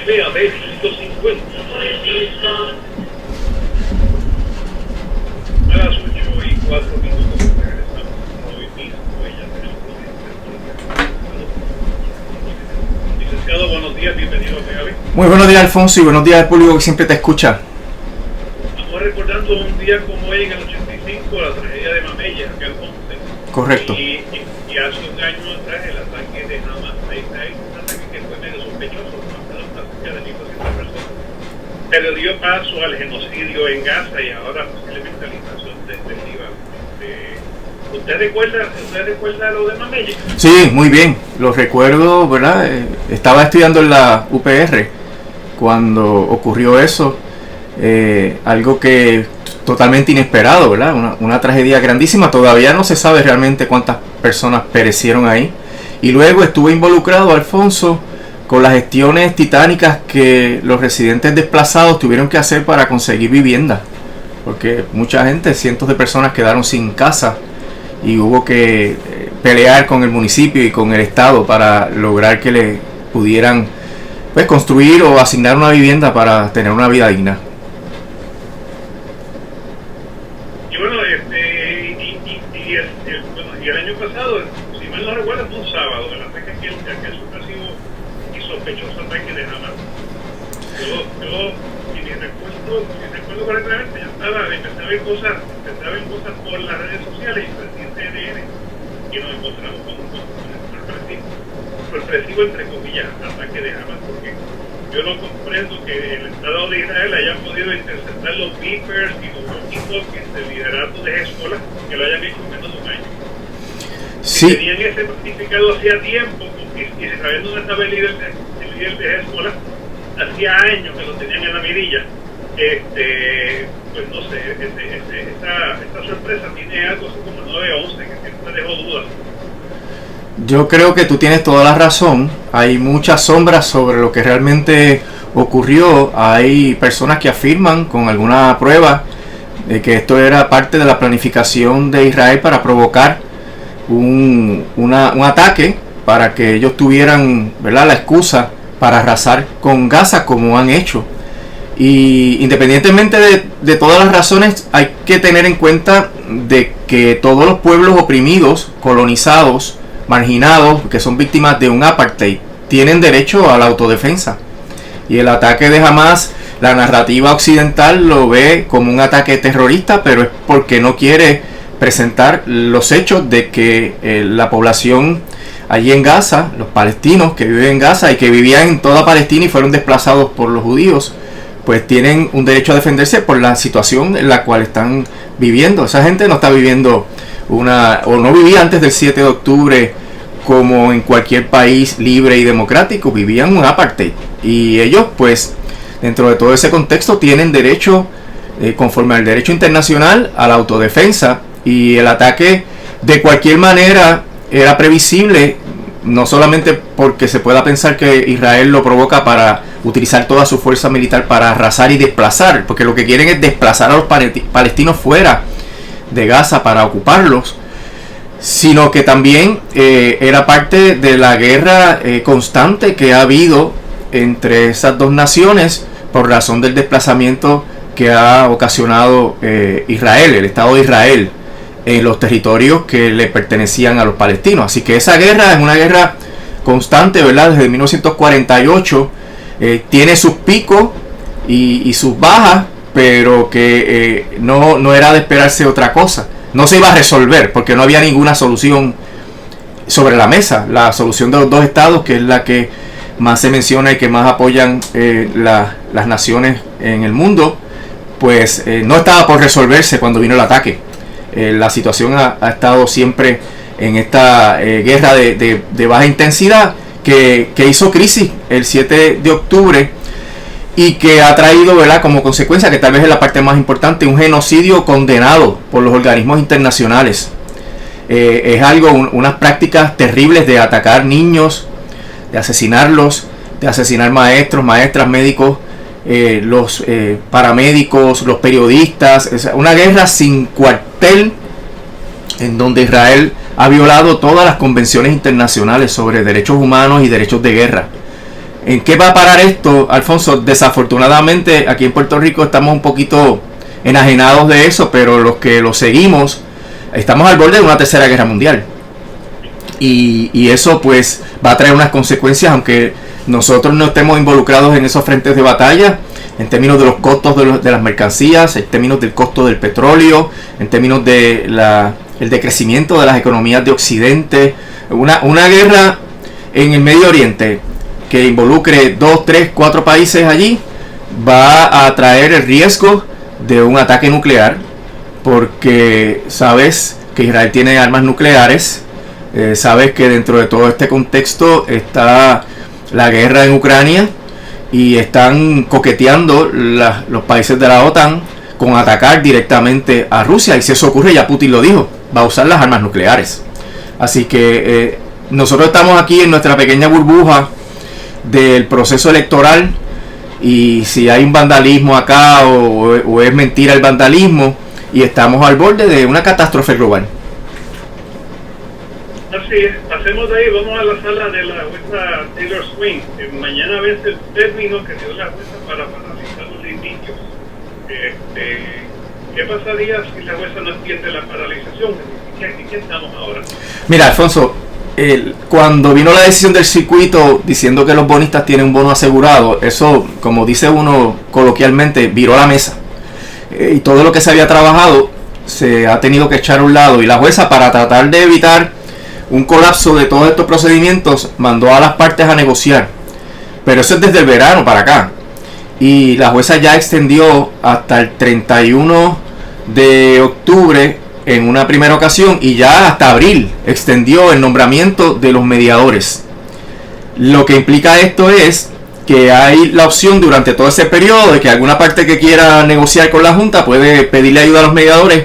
B150. A las 8:04 regresamos hoy mismo. Ella licenciado, buenos días, bienvenido a Gaby. Muy buenos días, Alfonso, y buenos días al público que siempre te escucha. Estamos recordando un día como hoy en el 85, la tragedia de Mamella, aquel 11. Correcto. Y hace un año atrás el ataque de Hamas. Hay un ataque que fue medio sospechoso, mataron a cerca de 1.200 personas. Pero dio paso al genocidio en Gaza y ahora posiblemente a la invasión del Líbano. ¿Usted recuerda lo de Mamella? Sí, muy bien, lo recuerdo, ¿verdad? Estaba estudiando en la UPR cuando ocurrió eso, algo que totalmente inesperado, ¿verdad? Una tragedia grandísima. Todavía no se sabe realmente cuántas personas perecieron ahí. Y luego estuve involucrado, Alfonso, con las gestiones titánicas que los residentes desplazados tuvieron que hacer para conseguir vivienda, porque mucha gente, cientos de personas quedaron sin casa y hubo que pelear con el municipio y con el estado para lograr que le pudieran, pues, construir o asignar una vivienda para tener una vida digna. Y bueno, y el año pasado, si mal no recuerdo, fue un sábado, el ataque aquel sorpresivo y sospechoso ataque de Hamas. Yo si me recuerdo correctamente, empecé a ver cosas por las redes sociales y en CNN, y nos encontramos con un sorpresivo, entre comillas, ataque de Hamas, porque yo no comprendo que el Estado de Israel haya podido interceptar los beepers y los walkie-talkies del liderato de Hezbollah, que lo hayan hecho en menos de un año. Sí. Tenían ese planificado hacía tiempo, porque si Israel no estaba el líder de Hezbollah, hacía años que lo tenían en la mirilla. Pues no sé, esta sorpresa tiene algo así como 9-11, que siempre dejó dudas. Yo creo que tú tienes toda la razón. Hay muchas sombras sobre lo que realmente ocurrió. Hay personas que afirman con alguna prueba de que esto era parte de la planificación de Israel para provocar un ataque, para que ellos tuvieran, ¿verdad?, la excusa para arrasar con Gaza, como han hecho. Y independientemente de todas las razones, hay que tener en cuenta de que todos los pueblos oprimidos, colonizados, marginados, que son víctimas de un apartheid, tienen derecho a la autodefensa. Y el ataque de Hamas, la narrativa occidental lo ve como un ataque terrorista, pero es porque no quiere presentar los hechos de que la población allí en Gaza, los palestinos que viven en Gaza y que vivían en toda Palestina y fueron desplazados por los judíos, pues tienen un derecho a defenderse por la situación en la cual están viviendo. Esa gente no está viviendo o no vivía antes del 7 de octubre como en cualquier país libre y democrático, vivían un apartheid. Y ellos, pues, dentro de todo ese contexto, tienen derecho, conforme al derecho internacional, a la autodefensa. Y el ataque, de cualquier manera, era previsible, no solamente porque se pueda pensar que Israel lo provoca para utilizar toda su fuerza militar para arrasar y desplazar, porque lo que quieren es desplazar a los palestinos fuera de Gaza para ocuparlos, sino que también era parte de la guerra constante que ha habido entre esas dos naciones por razón del desplazamiento que ha ocasionado Israel, el Estado de Israel, en los territorios que le pertenecían a los palestinos. Así que esa guerra es una guerra constante, ¿verdad? Desde 1948 tiene sus picos y sus bajas, pero que no era de esperarse otra cosa. No se iba a resolver porque no había ninguna solución sobre la mesa. La solución de los dos estados, que es la que más se menciona y que más apoyan las naciones en el mundo, pues no estaba por resolverse cuando vino el ataque. La situación ha estado siempre en esta guerra de baja intensidad que hizo crisis el 7 de octubre y que ha traído, ¿verdad?, como consecuencia, que tal vez es la parte más importante, un genocidio condenado por los organismos internacionales. Es algo, unas prácticas terribles de atacar niños, de asesinarlos, de asesinar maestros, maestras, médicos, los paramédicos, los periodistas. Es una guerra sin cuartel en donde Israel ha violado todas las convenciones internacionales sobre derechos humanos y derechos de guerra. ¿En qué va a parar esto, Alfonso? Desafortunadamente aquí en Puerto Rico estamos un poquito enajenados de eso, pero los que lo seguimos estamos al borde de una tercera guerra mundial. Y eso pues va a traer unas consecuencias, aunque nosotros no estemos involucrados en esos frentes de batalla, en términos de los costos de las mercancías, en términos del costo del petróleo, en términos de el decrecimiento de las economías de Occidente. Una guerra en el Medio Oriente que involucre 2, 3, 4 países allí va a traer el riesgo de un ataque nuclear, porque sabes que Israel tiene armas nucleares, sabes que dentro de todo este contexto está la guerra en Ucrania y están coqueteando los países de la OTAN con atacar directamente a Rusia, y si eso ocurre, ya Putin lo dijo, va a usar las armas nucleares. Así que nosotros estamos aquí en nuestra pequeña burbuja del proceso electoral, y si hay un vandalismo acá o es mentira el vandalismo, y estamos al borde de una catástrofe global. Así es, pasemos de ahí, vamos a la sala de la jueza Taylor Swain. Mañana vence el término que dio la jueza para paralizar los litigios. ¿Qué pasaría si la jueza no extiende la paralización? ¿En qué estamos ahora? Mira, Alfonso, cuando vino la decisión del circuito diciendo que los bonistas tienen un bono asegurado, eso, como dice uno coloquialmente, viró la mesa. Y todo lo que se había trabajado se ha tenido que echar a un lado, y la jueza, para tratar de evitar un colapso de todos estos procedimientos, mandó a las partes a negociar. Pero eso es desde el verano para acá, y la jueza ya extendió hasta el 31 de octubre en una primera ocasión, y ya hasta abril extendió el nombramiento de los mediadores. Lo que implica esto es que hay la opción durante todo ese periodo de que alguna parte que quiera negociar con la Junta puede pedirle ayuda a los mediadores,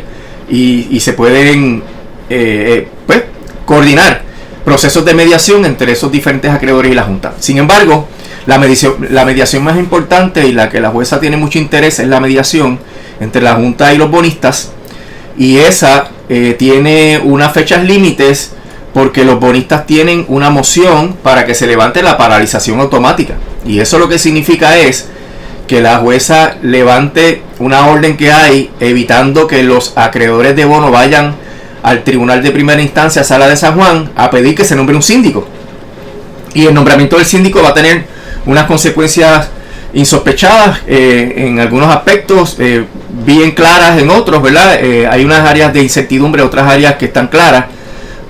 y se pueden pues coordinar procesos de mediación entre esos diferentes acreedores y la Junta. Sin embargo, la mediación más importante, y la que la jueza tiene mucho interés, es la mediación entre la Junta y los bonistas, y esa tiene unas fechas límites, porque los bonistas tienen una moción para que se levante la paralización automática, y eso lo que significa es que la jueza levante una orden que hay, evitando que los acreedores de bono vayan al tribunal de primera instancia, sala de San Juan, a pedir que se nombre un síndico. Y el nombramiento del síndico va a tener unas consecuencias insospechadas en algunos aspectos, bien claras en otros, ¿verdad? Hay unas áreas de incertidumbre, otras áreas que están claras,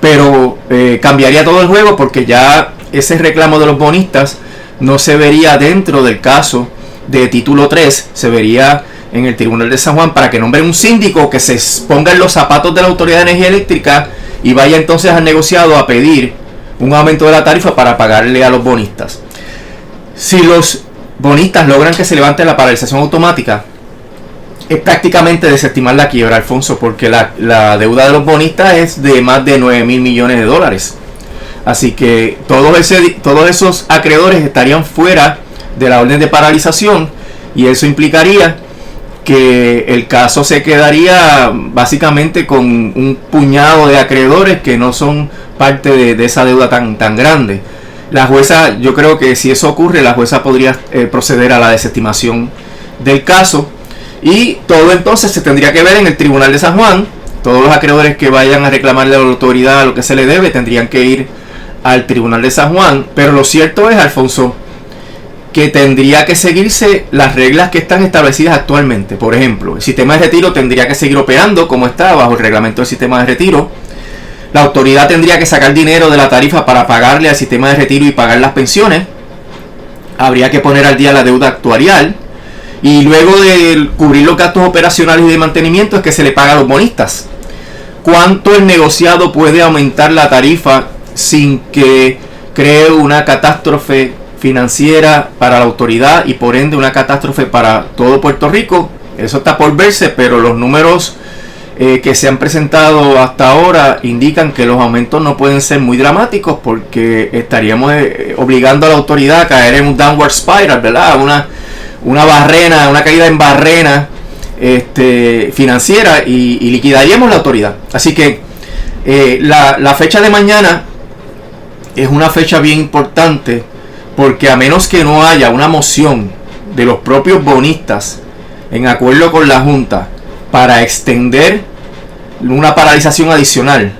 pero cambiaría todo el juego, porque ya ese reclamo de los bonistas no se vería dentro del caso de título 3, se vería en el Tribunal de San Juan, para que nombren un síndico que se ponga en los zapatos de la Autoridad de Energía Eléctrica y vaya entonces al negociado a pedir un aumento de la tarifa para pagarle a los bonistas. Si los bonistas logran que se levante la paralización automática, es prácticamente desestimar la quiebra, Alfonso, porque la deuda de los bonistas es de más de 9,000 millones de dólares. Así que todos esos acreedores estarían fuera de la orden de paralización, y eso implicaría que el caso se quedaría básicamente con un puñado de acreedores que no son parte de esa deuda tan grande. La jueza, yo creo que si eso ocurre, la jueza podría proceder a la desestimación del caso, y todo entonces se tendría que ver en el Tribunal de San Juan. Todos los acreedores que vayan a reclamarle a la autoridad lo que se le debe tendrían que ir al Tribunal de San Juan. Pero lo cierto es, Alfonso, que tendría que seguirse las reglas que están establecidas actualmente. Por ejemplo, el sistema de retiro tendría que seguir operando como está bajo el reglamento del sistema de retiro. La autoridad tendría que sacar dinero de la tarifa para pagarle al sistema de retiro y pagar las pensiones. Habría que poner al día la deuda actuarial, y luego de cubrir los gastos operacionales y de mantenimiento es que se le paga a los bonistas. ¿Cuánto el negociado puede aumentar la tarifa sin que cree una catástrofe financiera para la autoridad y por ende una catástrofe para todo Puerto Rico? Eso está por verse, pero los números que se han presentado hasta ahora indican que los aumentos no pueden ser muy dramáticos, porque estaríamos obligando a la autoridad a caer en un downward spiral, ¿verdad? Una barrena, una caída en barrena financiera, y liquidaríamos la autoridad. Así que la fecha de mañana es una fecha bien importante, porque a menos que no haya una moción de los propios bonistas en acuerdo con la Junta para extender una paralización adicional,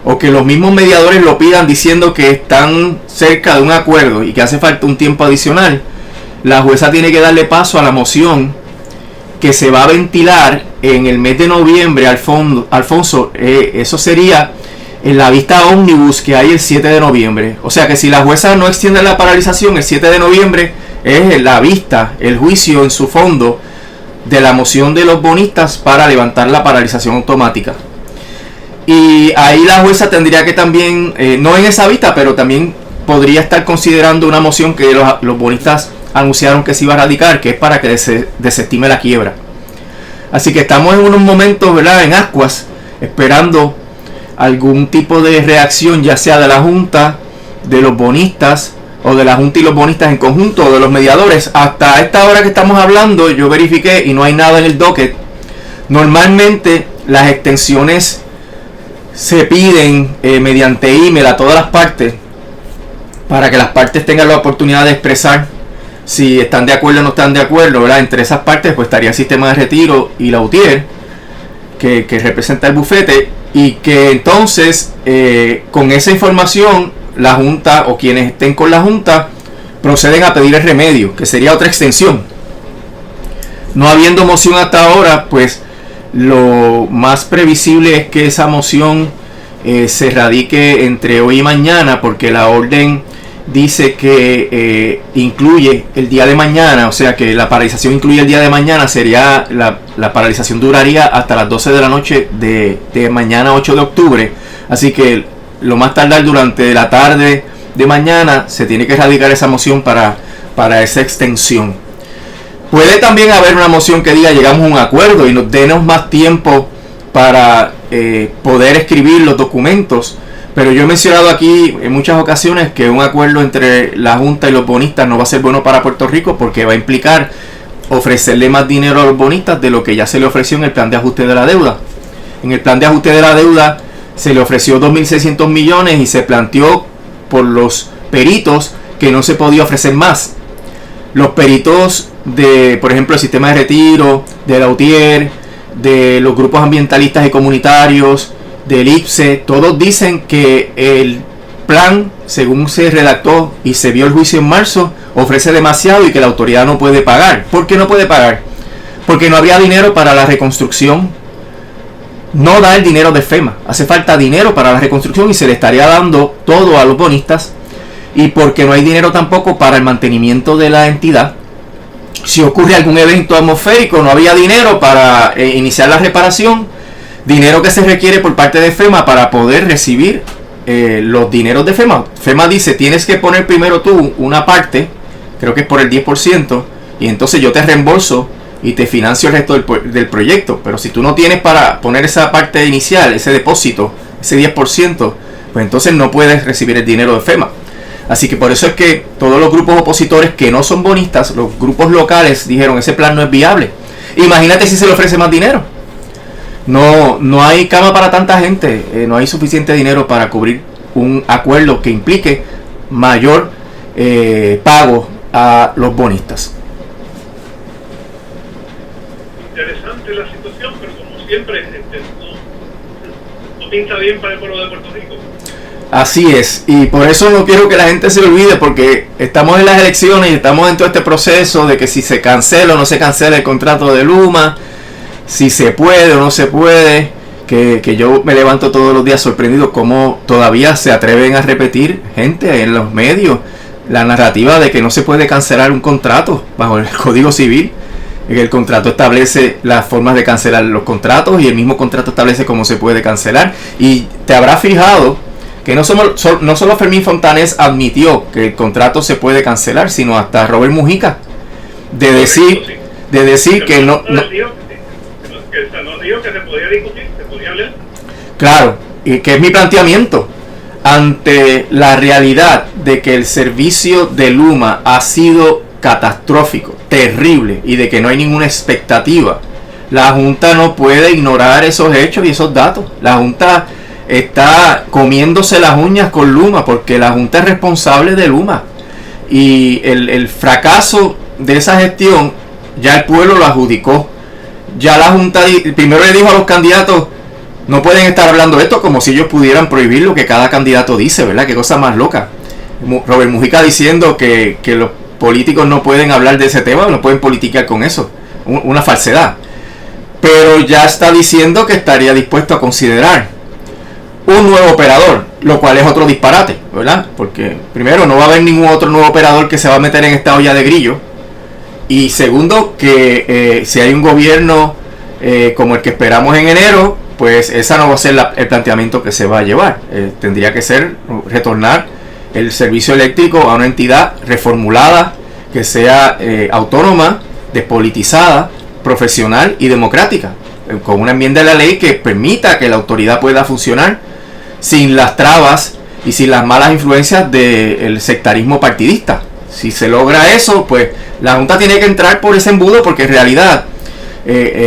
o que los mismos mediadores lo pidan diciendo que están cerca de un acuerdo y que hace falta un tiempo adicional, la jueza tiene que darle paso a la moción que se va a ventilar en el mes de noviembre. Alfonso, eso sería en la vista ómnibus que hay el 7 de noviembre. O sea que si la jueza no extiende la paralización, el 7 de noviembre es la vista, el juicio en su fondo de la moción de los bonistas para levantar la paralización automática. Y ahí la jueza tendría que también, no en esa vista, pero también podría estar considerando una moción que los bonistas anunciaron que se iba a radicar, que es para que desestime la quiebra. Así que estamos en unos momentos, ¿verdad?, en ascuas, esperando algún tipo de reacción, ya sea de la Junta, de los bonistas, o de la Junta y los bonistas en conjunto, o de los mediadores. Hasta esta hora que estamos hablando, yo verifiqué y no hay nada en el docket. Normalmente las extensiones se piden mediante email a todas las partes, para que las partes tengan la oportunidad de expresar si están de acuerdo o no están de acuerdo, ¿verdad? Entre esas partes pues estaría el sistema de retiro y la UTIER, que representa el bufete, y que entonces con esa información la Junta o quienes estén con la Junta proceden a pedir el remedio, que sería otra extensión. No habiendo moción hasta ahora, pues lo más previsible es que esa moción se radique entre hoy y mañana, porque la orden dice que incluye el día de mañana, o sea que la paralización incluye el día de mañana. Sería la paralización duraría hasta las 12 de la noche de mañana 8 de octubre, así que lo más tardar durante la tarde de mañana se tiene que radicar esa moción para esa extensión. Puede también haber una moción que diga llegamos a un acuerdo y nos denos más tiempo para poder escribir los documentos. Pero yo he mencionado aquí en muchas ocasiones que un acuerdo entre la Junta y los bonistas no va a ser bueno para Puerto Rico, porque va a implicar ofrecerle más dinero a los bonistas de lo que ya se le ofreció en el plan de ajuste de la deuda. En el plan de ajuste de la deuda se le ofreció 2.600 millones y se planteó por los peritos que no se podía ofrecer más. Los peritos de, por ejemplo, el sistema de retiro, de la UTIER, de los grupos ambientalistas y comunitarios, del IPSE, todos dicen que el plan, según se redactó y se vio el juicio en marzo, ofrece demasiado y que la autoridad no puede pagar. ¿Por qué no puede pagar? Porque no habría dinero para la reconstrucción. No da el dinero de FEMA. Hace falta dinero para la reconstrucción y se le estaría dando todo a los bonistas. Y porque no hay dinero tampoco para el mantenimiento de la entidad. Si ocurre algún evento atmosférico, no había dinero para iniciar la reparación. Dinero que se requiere por parte de FEMA para poder recibir los dineros de FEMA. FEMA dice, tienes que poner primero tú una parte, creo que es por el 10%, y entonces yo te reembolso y te financio el resto del proyecto. Pero si tú no tienes para poner esa parte inicial, ese depósito, ese 10%, pues entonces no puedes recibir el dinero de FEMA. Así que por eso es que todos los grupos opositores que no son bonistas, los grupos locales, dijeron ese plan no es viable. Imagínate si se le ofrece más dinero. No hay cama para tanta gente, no hay suficiente dinero para cubrir un acuerdo que implique mayor pago a los bonistas. Interesante la situación, pero como siempre no pinta bien para el pueblo de Puerto Rico. Así es, y por eso no quiero que la gente se olvide, porque estamos en las elecciones y estamos en todo este proceso de que si se cancela o no se cancela el contrato de Luma, si se puede o no se puede, que yo me levanto todos los días sorprendido cómo todavía se atreven a repetir gente en los medios la narrativa de que no se puede cancelar un contrato bajo el Código Civil. El contrato establece las formas de cancelar los contratos y el mismo contrato establece cómo se puede cancelar. Y te habrás fijado que no solo Fermín Fontanés admitió que el contrato se puede cancelar, sino hasta Robert Mujica de decir que no dijo que se podía discutir, se podía hablar. Claro, y que es mi planteamiento ante la realidad de que el servicio de Luma ha sido catastrófico, terrible, y de que no hay ninguna expectativa. La Junta no puede ignorar esos hechos y esos datos. La Junta está comiéndose las uñas con Luma, porque la Junta es responsable de Luma. y el fracaso de esa gestión ya el pueblo lo adjudicó. Ya la Junta primero le dijo a los candidatos: no pueden estar hablando de esto, como si ellos pudieran prohibir lo que cada candidato dice, ¿verdad? Qué cosa más loca. Robert Mujica diciendo que los políticos no pueden hablar de ese tema, no pueden politicar con eso. Una falsedad. Pero ya está diciendo que estaría dispuesto a considerar un nuevo operador, lo cual es otro disparate, ¿verdad? Porque primero, no va a haber ningún otro nuevo operador que se va a meter en esta olla de grillo. Y segundo, que si hay un gobierno como el que esperamos en enero, pues esa no va a ser el planteamiento que se va a llevar. Tendría que ser retornar el servicio eléctrico a una entidad reformulada, que sea autónoma, despolitizada, profesional y democrática, con una enmienda de la ley que permita que la autoridad pueda funcionar sin las trabas y sin las malas influencias del sectarismo partidista. Si se logra eso, pues la Junta tiene que entrar por ese embudo, porque en realidad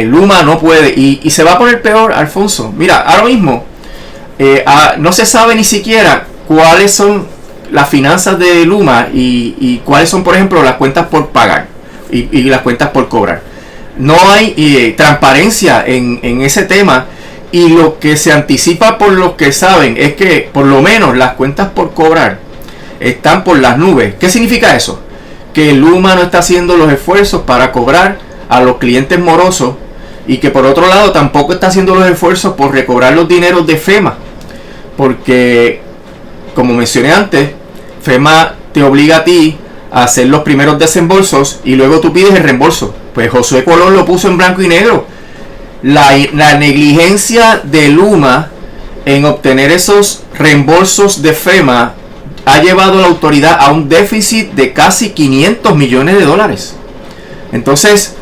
Luma no puede, y se va a poner peor, Alfonso. Mira, ahora mismo no se sabe ni siquiera cuáles son las finanzas de Luma y cuáles son, por ejemplo, las cuentas por pagar y las cuentas por cobrar. No hay transparencia en ese tema, y lo que se anticipa por los que saben es que por lo menos las cuentas por cobrar están por las nubes. ¿Qué significa eso? Que Luma no está haciendo los esfuerzos para cobrar a los clientes morosos, y que por otro lado tampoco está haciendo los esfuerzos por recobrar los dineros de FEMA, porque como mencioné antes, FEMA te obliga a ti a hacer los primeros desembolsos y luego tú pides el reembolso. Pues Josué Colón lo puso en blanco y negro. La negligencia de Luma en obtener esos reembolsos de FEMA ha llevado a la autoridad a un déficit de casi 500 millones de dólares. Entonces,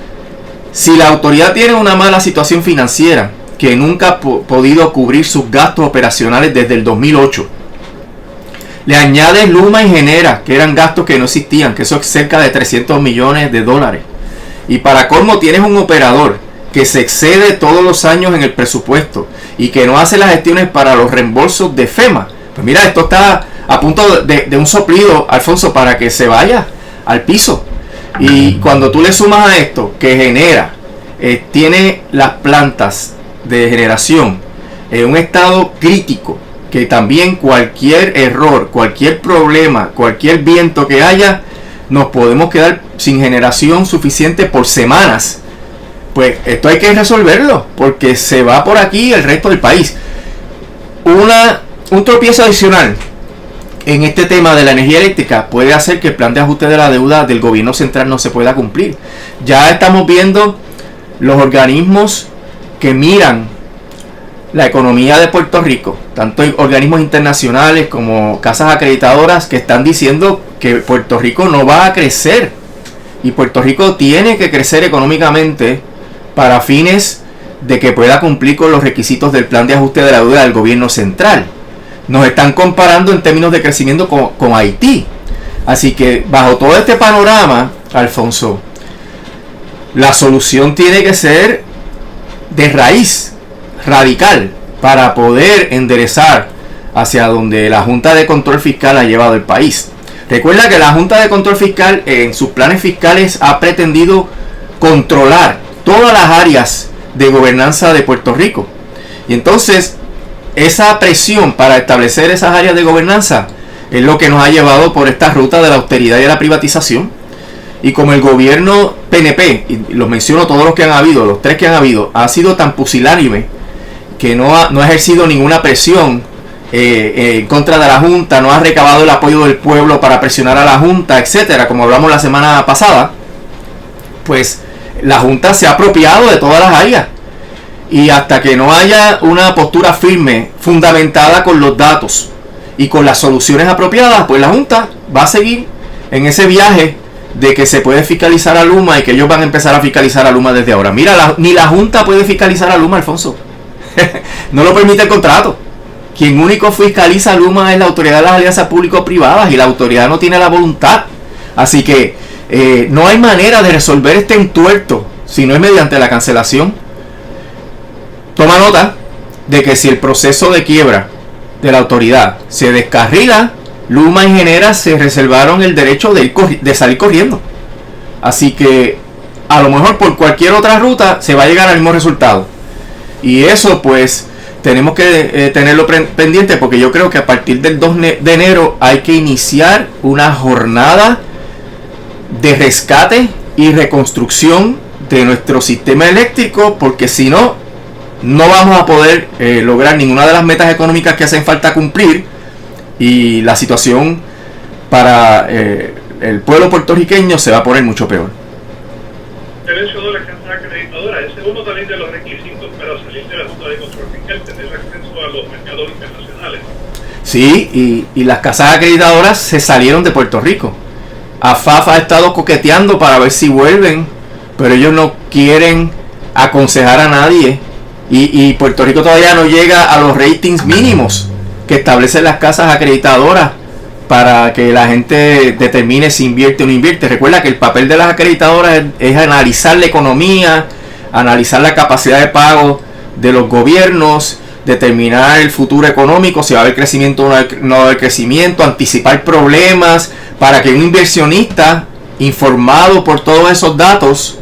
si la autoridad tiene una mala situación financiera, que nunca ha podido cubrir sus gastos operacionales desde el 2008, le añades Luma y Genera, que eran gastos que no existían, que eso es cerca de 300 millones de dólares. Y para colmo tienes un operador que se excede todos los años en el presupuesto y que no hace las gestiones para los reembolsos de FEMA. Pues mira, esto está a punto de un soplido, Alfonso, para que se vaya al piso. Y cuando tú le sumas a esto que Genera tiene las plantas de generación en un estado crítico, que también cualquier error, cualquier problema, cualquier viento que haya, nos podemos quedar sin generación suficiente por semanas. Pues esto hay que resolverlo, porque se va por aquí el resto del país. Un tropiezo adicional en este tema de la energía eléctrica puede hacer que el plan de ajuste de la deuda del gobierno central no se pueda cumplir. Ya estamos viendo los organismos que miran la economía de Puerto Rico, tanto organismos internacionales como casas acreditadoras, que están diciendo que Puerto Rico no va a crecer, y Puerto Rico tiene que crecer económicamente para fines de que pueda cumplir con los requisitos del plan de ajuste de la deuda del gobierno central. Nos están comparando en términos de crecimiento con Haití. Así que bajo todo este panorama, Alfonso, la solución tiene que ser de raíz, radical, para poder enderezar hacia donde la Junta de Control Fiscal ha llevado el país. Recuerda que la Junta de Control Fiscal en sus planes fiscales ha pretendido controlar todas las áreas de gobernanza de Puerto Rico. Y entonces esa presión para establecer esas áreas de gobernanza es lo que nos ha llevado por esta ruta de la austeridad y de la privatización. Y como el gobierno PNP, y los menciono todos los que han habido, los tres que han habido, ha sido tan pusilánime que no ha ejercido ninguna presión en contra de la Junta, no ha recabado el apoyo del pueblo para presionar a la Junta, etcétera, como hablamos la semana pasada, pues la Junta se ha apropiado de todas las áreas. Y hasta que no haya una postura firme, fundamentada con los datos y con las soluciones apropiadas, pues la Junta va a seguir en ese viaje de que se puede fiscalizar a Luma y que ellos van a empezar a fiscalizar a Luma desde ahora. Mira, ni la Junta puede fiscalizar a Luma, Alfonso. No lo permite el contrato. Quien único fiscaliza a Luma es la Autoridad de las Alianzas Público-Privadas, y la autoridad no tiene la voluntad. Así que no hay manera de resolver este entuerto si no es mediante la cancelación. Toma nota de que si el proceso de quiebra de la autoridad se descarrila, Luma y Genera se reservaron el derecho de salir corriendo. Así que a lo mejor por cualquier otra ruta se va a llegar al mismo resultado. Y eso pues tenemos que tenerlo pendiente, porque yo creo que a partir del 2 de enero hay que iniciar una jornada de rescate y reconstrucción de nuestro sistema eléctrico, porque si no, no vamos a poder lograr ninguna de las metas económicas que hacen falta cumplir, y la situación para el pueblo puertorriqueño se va a poner mucho peor. Usted mencionó las casas acreditadoras. Ese es uno también de los requisitos para salir de la Junta de Control Fiscal, tener acceso a los mercados internacionales. Sí, y las casas acreditadoras se salieron de Puerto Rico. AFAF ha estado coqueteando para ver si vuelven, pero ellos no quieren aconsejar a nadie, y Puerto Rico todavía no llega a los ratings mínimos que establecen las casas acreditadoras para que la gente determine si invierte o no invierte. Recuerda que el papel de las acreditadoras es analizar la economía, analizar la capacidad de pago de los gobiernos, determinar el futuro económico, si va a haber crecimiento o no va a haber crecimiento, anticipar problemas, para que un inversionista informado por todos esos datos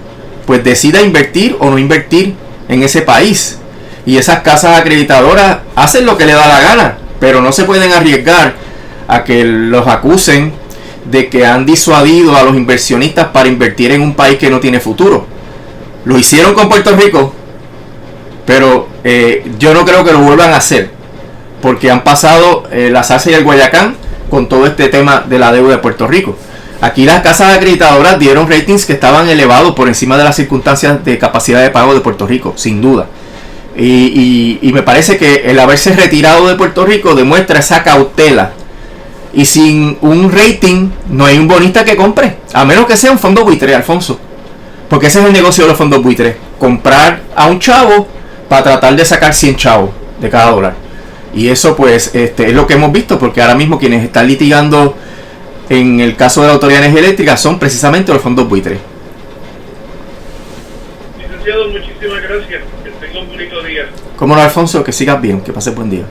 pues decida invertir o no invertir en ese país. Y esas casas acreditadoras hacen lo que le da la gana, pero no se pueden arriesgar a que los acusen de que han disuadido a los inversionistas para invertir en un país que no tiene futuro. Lo hicieron con Puerto Rico, pero yo no creo que lo vuelvan a hacer, porque han pasado la salsa y el Guayacán con todo este tema de la deuda de Puerto Rico. Aquí las casas acreditadoras dieron ratings que estaban elevados por encima de las circunstancias de capacidad de pago de Puerto Rico, sin duda. Y me parece que el haberse retirado de Puerto Rico demuestra esa cautela. Y sin un rating no hay un bonista que compre, a menos que sea un fondo buitre, Alfonso, porque ese es el negocio de los fondos buitres: comprar a un chavo para tratar de sacar 100 chavos de cada dólar. Y eso pues es lo que hemos visto, porque ahora mismo quienes están litigando en el caso de la Autoridad de Energía Eléctrica son precisamente los fondos buitres. Licenciado, muchísimas gracias. Que tenga un bonito día. Cómo no, Alfonso, que sigas bien, que pases buen día.